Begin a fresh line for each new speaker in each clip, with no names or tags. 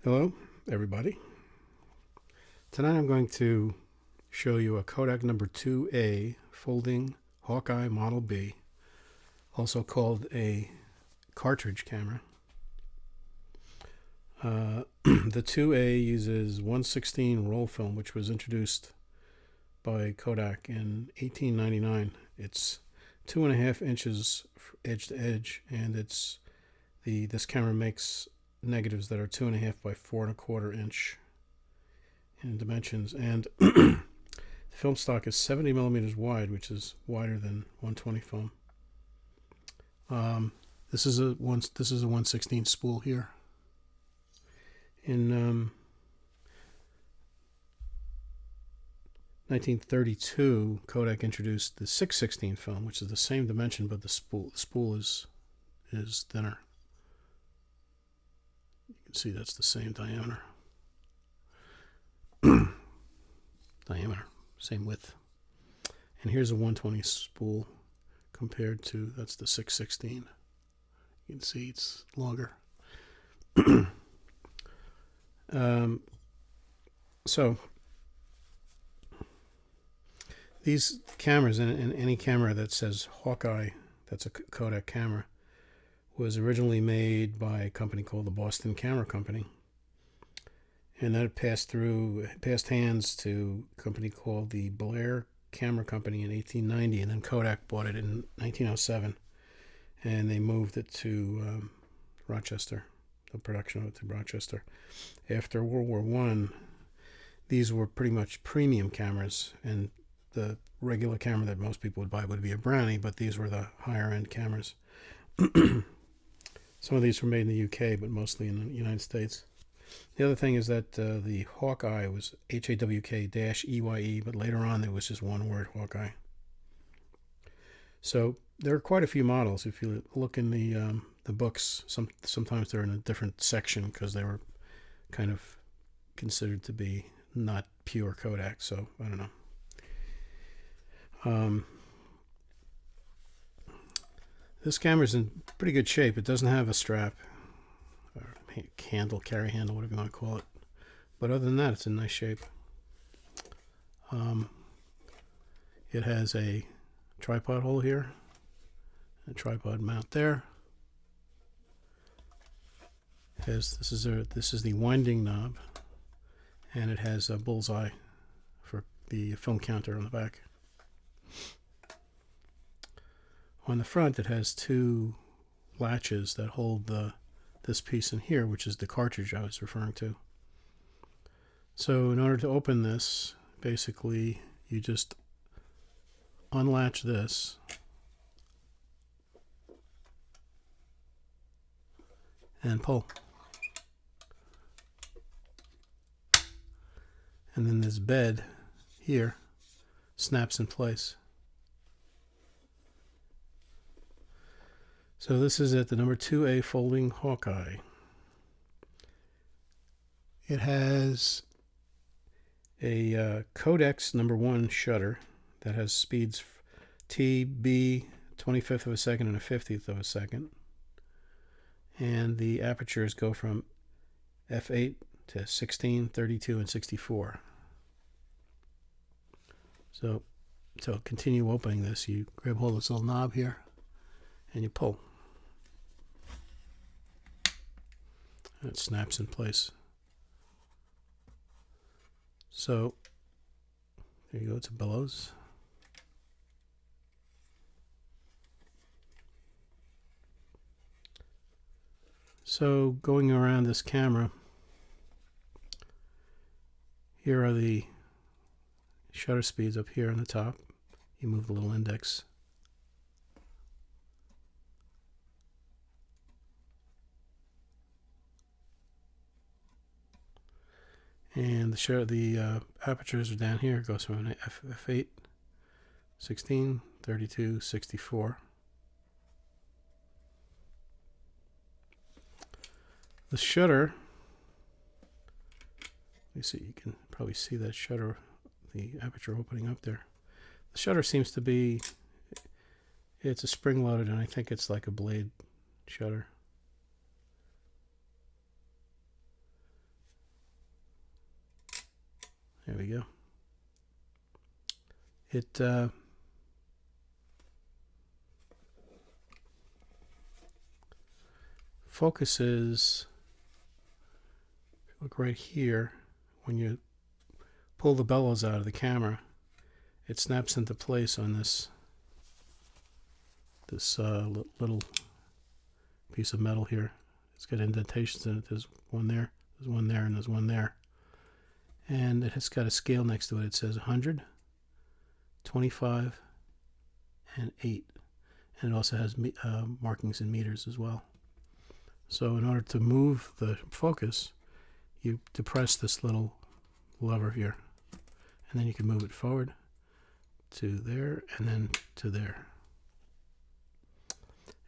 Hello, everybody. Tonight I'm going to show you a Kodak number 2A folding Hawkeye Model B, also called a cartridge camera. The 2A uses 1/16 roll film, which was introduced by Kodak in 1899. It's 2.5 inches edge to edge, and this camera makes negatives that are 2.5 by 4.25 inch in dimensions, and the film stock is 70 millimeters wide, which is wider than 120 film. This is a 1/16 spool here. In 1932, Kodak introduced the 6/16 film, which is the same dimension, but the spool is thinner. You can see that's the same diameter. Same width. And here's a 120 spool compared to, that's the 6/16. You can see it's longer. So these cameras, and any camera that says Hawkeye, that's a Kodak camera, was originally made by a company called the Boston Camera Company, and that passed hands to a company called the Blair Camera Company in 1890, and then Kodak bought it in 1907, and they moved it to Rochester, the production of it to Rochester. After World War I, these were pretty much premium cameras, and the regular camera that most people would buy would be a Brownie, but these were the higher end cameras. Some of these were made in the UK, but mostly in the United States. The other thing is that the Hawkeye was HAWK-EYE, but later on there was just one word, Hawkeye. So there are quite a few models. If you look in the books, sometimes they're in a different section because they were kind of considered to be not pure Kodak, so I don't know. This camera's in pretty good shape. It doesn't have a strap or handle, carry handle, whatever you want to call it. But other than that, it's in nice shape. It has a tripod hole here, a tripod mount there. This is the winding knob, and it has a bullseye for the film counter on the back. On the front, it has two latches that hold this piece in here, which is the cartridge I was referring to. So in order to open this, basically you just unlatch this and pull. And then this bed here snaps in place. So this is it, the number 2A folding Hawkeye. It has a codex number 1 shutter that has speeds T, B, 25th of a second and a 50th of a second. And the apertures go from f8 to 16, 32, and 64. So to continue opening this, you grab hold of this little knob here and you pull. And it snaps in place. So there you go, it's a bellows. So going around this camera, here are the shutter speeds up here on the top. You move the little index. And the apertures are down here. It goes from an f8, 16, 32, 64. The shutter, let me see, you can probably see that shutter, the aperture opening up there. The shutter seems to be, it's a spring loaded, and I think it's like a blade shutter. you go. It focuses, look right here, when you pull the bellows out of the camera, it snaps into place on this little piece of metal here. It's got indentations in it. There's one there, there's one there, and there's one there. And it has got a scale next to it. It says 100, 25, and 8. And it also has markings in meters as well. So in order to move the focus, you depress this little lever here. And then you can move it forward to there and then to there.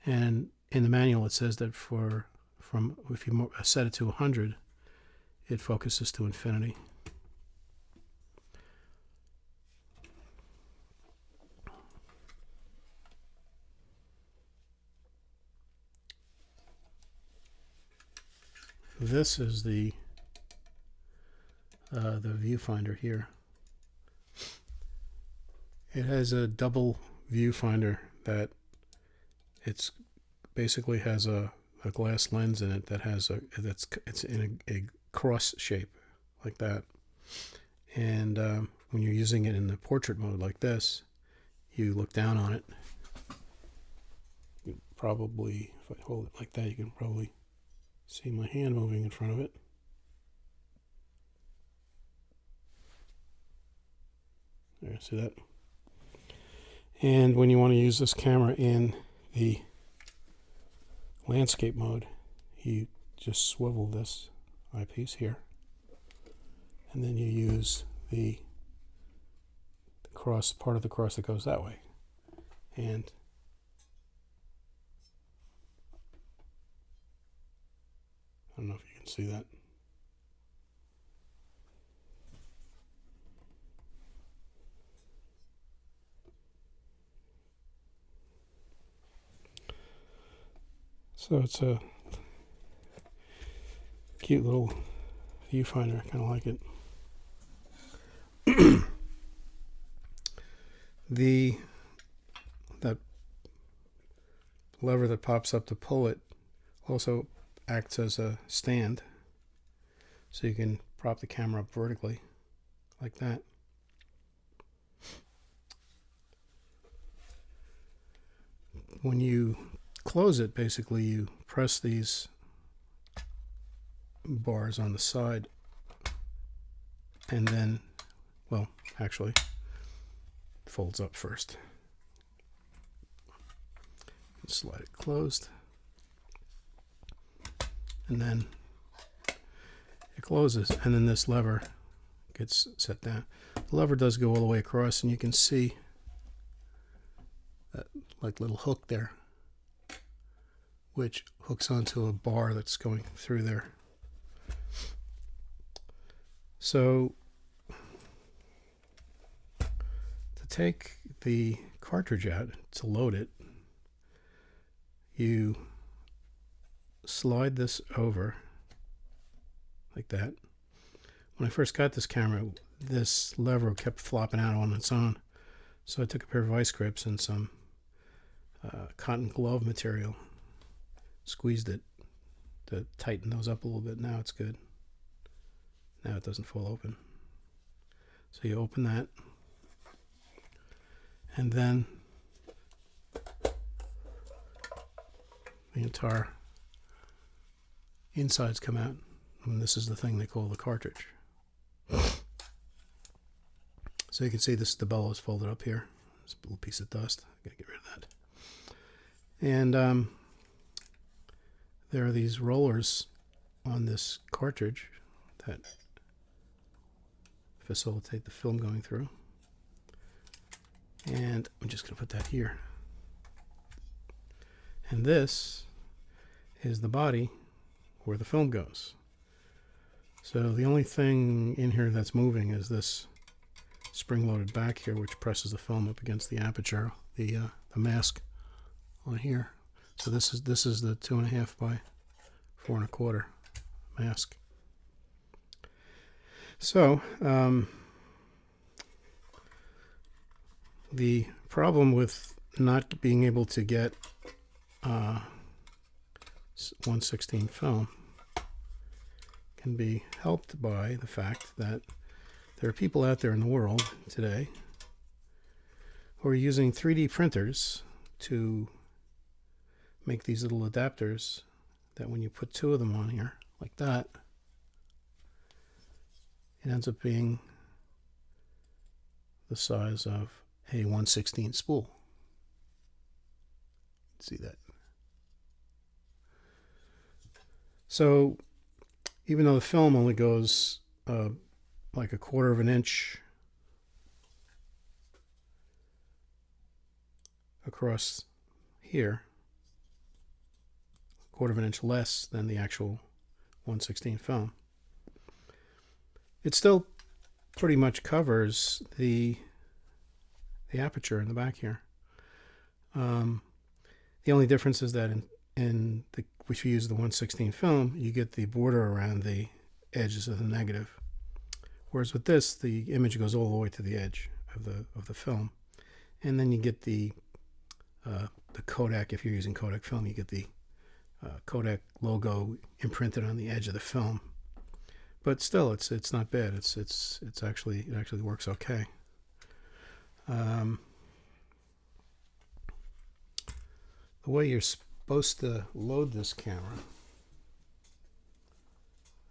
And in the manual it says that if you set it to 100, it focuses to infinity. This is the viewfinder here. It has a double viewfinder that it's basically has a glass lens in it that has it's in a cross shape like that. And when you're using it in the portrait mode like this, you look down on it. You probably, if I hold it like that, you can probably see my hand moving in front of it. There, see that? And when you want to use this camera in the landscape mode, you just swivel this eyepiece here, and then you use the cross, part of the cross that goes that way. And I don't know if you can see that. So it's a cute little viewfinder, I kind of like it. That lever that pops up to pull it also acts as a stand, so you can prop the camera up vertically like that. When you close it, basically you press these bars on the side, and then, well, actually it folds up first. Slide it closed, and then it closes, and then this lever gets set down. The lever does go all the way across, and you can see that like little hook there, which hooks onto a bar that's going through there. So to take the cartridge out, to load it, you slide this over like that. When I first got this camera, this lever kept flopping out on its own, so I took a pair of vice grips and some cotton glove material, squeezed it to tighten those up a little bit. Now it's good. Now it doesn't fall open. So you open that, and then the entire insides come out, and this is the thing they call the cartridge. So you can see this is the bellows folded up here. This little piece of dust. I gotta get rid of that. And there are these rollers on this cartridge that facilitate the film going through. And I'm just gonna put that here. And this is the body where the film goes. So the only thing in here that's moving is this spring-loaded back here, which presses the film up against the aperture, the mask on here. So this is the 2.5 by 4.25 mask. So The problem with not being able to get 1/16 film can be helped by the fact that there are people out there in the world today who are using 3D printers to make these little adapters that when you put two of them on here, like that, it ends up being the size of a 1/16 spool. See that? So even though the film only goes like 1/4 of an inch across here, 1/4 of an inch less than the actual 1/16 film, it still pretty much covers the aperture in the back here. The only difference is that if you use the 1/16 film, you get the border around the edges of the negative. Whereas with this, the image goes all the way to the edge of the film, and then you get the Kodak. If you're using Kodak film, you get the Kodak logo imprinted on the edge of the film. But still, it's not bad. It actually works okay. The way you're supposed to load this camera,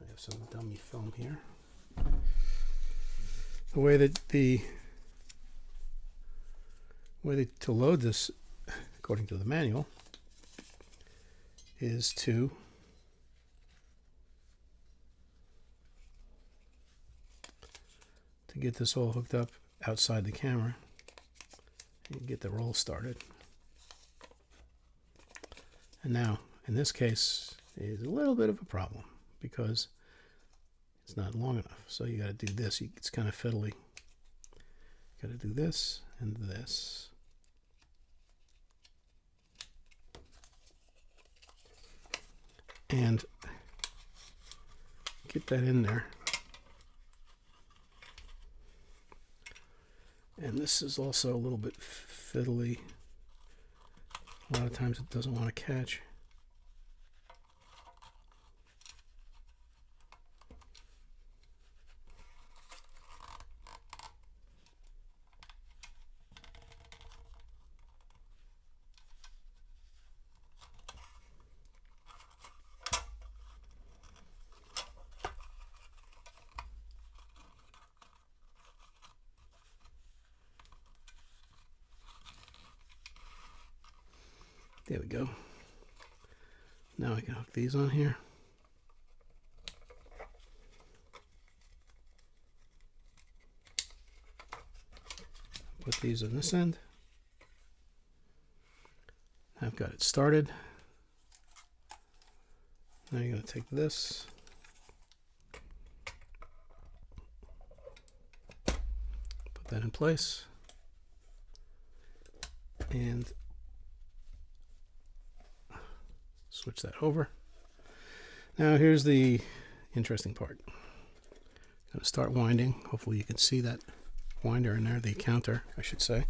I have some dummy film here. The way to load this, according to the manual, is to get this all hooked up outside the camera and get the roll started. And now, in this case, is a little bit of a problem because it's not long enough. So you got to do this. It's kind of fiddly. You got to do this and this. And get that in there. And this is also a little bit fiddly. A lot of times it doesn't want to catch. There we go. Now I can hook these on here. Put these on this end. I've got it started. Now you're going to take this. Put that in place. And switch that over. Now here's the interesting part. I'm going to start winding. Hopefully you can see that winder in there, the counter, I should say.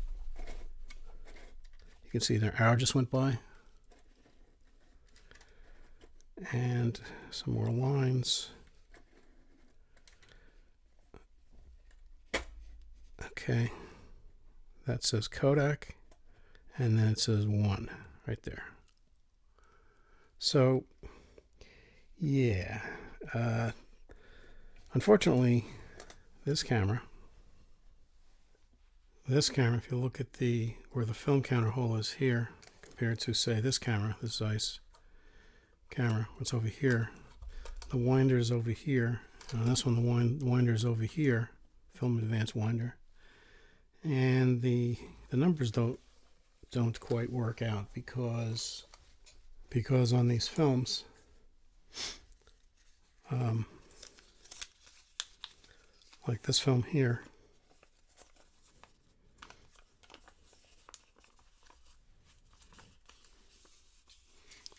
You can see their arrow just went by. And some more lines. Okay. That says Kodak. And then it says 1 right there. So, yeah, unfortunately, this camera, if you look at where the film counter hole is here, compared to, say, this camera, this Zeiss camera, what's over here, the winder is over here, and on this one, the winder is over here, film advanced winder, and the numbers don't quite work out because on these films, like this film here,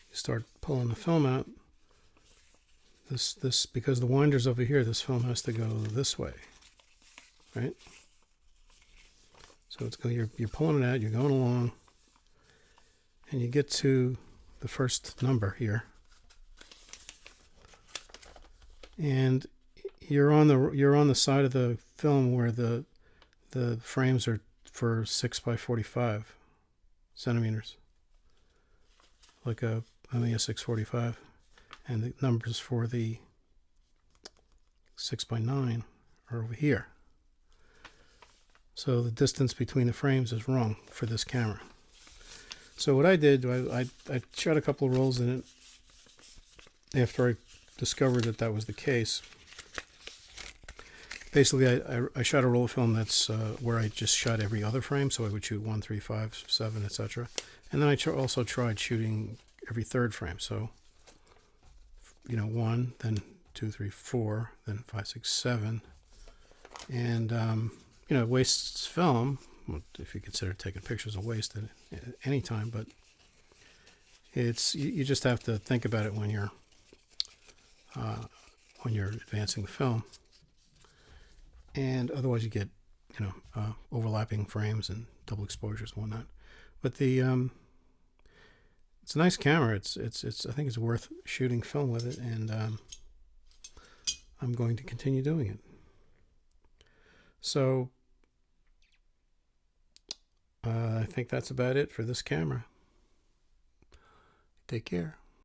you start pulling the film out, this because the winder's over here, this film has to go this way, right? So it's going, you're pulling it out, you're going along, and you get to the first number here, and you're on the side of the film where the frames are for 6 by 45 centimeters, like a 645, and the numbers for the 6 by 9 are over here. So the distance between the frames is wrong for this camera. So what I did, I shot a couple of rolls in it after I discovered that that was the case. Basically, I shot a roll of film that's where I just shot every other frame, so I would shoot 1, 3, 5, 7, etc. And then I also tried shooting every third frame. So, 1, then 2, 3, 4, then 5, 6, 7, and it wastes film. Well, if you consider taking pictures a waste at any time, but you just have to think about it when you're advancing the film, and otherwise you get overlapping frames and double exposures and whatnot. But it's a nice camera. It's I think it's worth shooting film with it, and I'm going to continue doing it. So I think that's about it for this camera. Take care.